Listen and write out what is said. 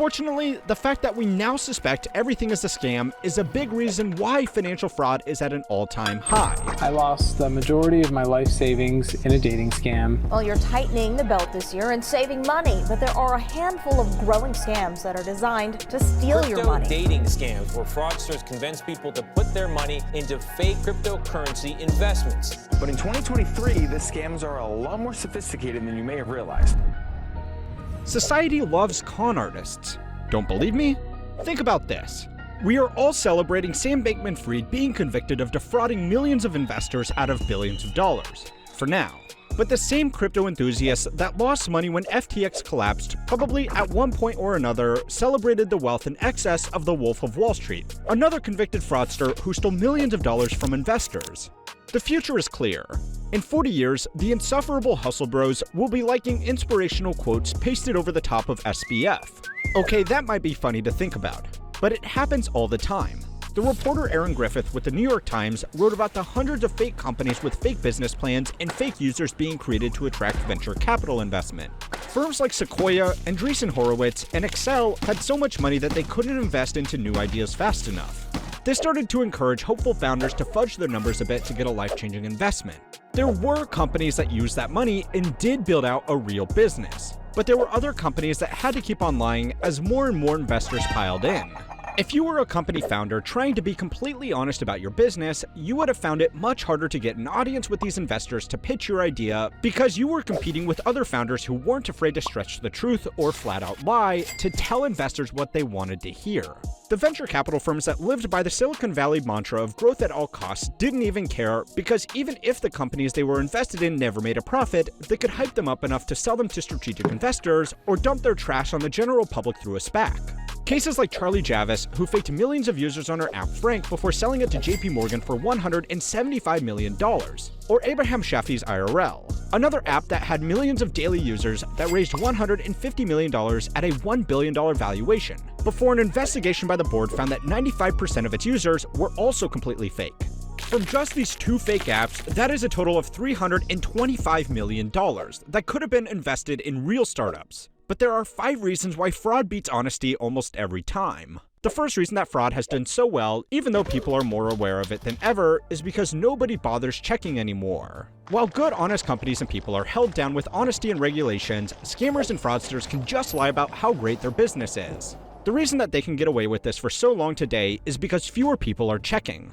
Unfortunately, the fact that we now suspect everything is a scam is a big reason why financial fraud is at an all-time high. I lost the majority of my life savings in a dating scam. Well, you're tightening the belt this year and saving money, but there are a handful of growing scams that are designed to steal your money. Dating scams where fraudsters convince people to put their money into fake cryptocurrency investments. But in 2023, the scams are a lot more sophisticated than you may have realized. Society loves con artists. Don't believe me? Think about this. We are all celebrating Sam Bankman-Fried being convicted of defrauding millions of investors out of billions of dollars. For now. But the same crypto enthusiasts that lost money when FTX collapsed probably at one point or another celebrated the wealth in excess of the Wolf of Wall Street, another convicted fraudster who stole millions of dollars from investors. The future is clear. In 40 years, the insufferable hustle bros will be liking inspirational quotes pasted over the top of SBF. Okay, that might be funny to think about, but it happens all the time. The reporter Aaron Griffith with the New York Times wrote about the hundreds of fake companies with fake business plans and fake users being created to attract venture capital investment. Firms like Sequoia, Andreessen Horowitz, and Excel had so much money that they couldn't invest into new ideas fast enough. This started to encourage hopeful founders to fudge their numbers a bit to get a life-changing investment. There were companies that used that money and did build out a real business, but there were other companies that had to keep on lying as more and more investors piled in. If you were a company founder trying to be completely honest about your business, you would have found it much harder to get an audience with these investors to pitch your idea because you were competing with other founders who weren't afraid to stretch the truth or flat out lie to tell investors what they wanted to hear. The venture capital firms that lived by the Silicon Valley mantra of growth at all costs didn't even care because even if the companies they were invested in never made a profit, they could hype them up enough to sell them to strategic investors or dump their trash on the general public through a SPAC. Cases like Charlie Javis, who faked millions of users on her app Frank before selling it to JP Morgan for $175 million, or Abraham Shafi's IRL, another app that had millions of daily users that raised $150 million at a $1 billion valuation, before an investigation by the board found that 95% of its users were also completely fake. From just these two fake apps, that is a total of $325 million that could have been invested in real startups. But there are 5 reasons why fraud beats honesty almost every time. The first reason that fraud has done so well, even though people are more aware of it than ever, is because nobody bothers checking anymore. While good, honest companies and people are held down with honesty and regulations, scammers and fraudsters can just lie about how great their business is. The reason that they can get away with this for so long today is because fewer people are checking.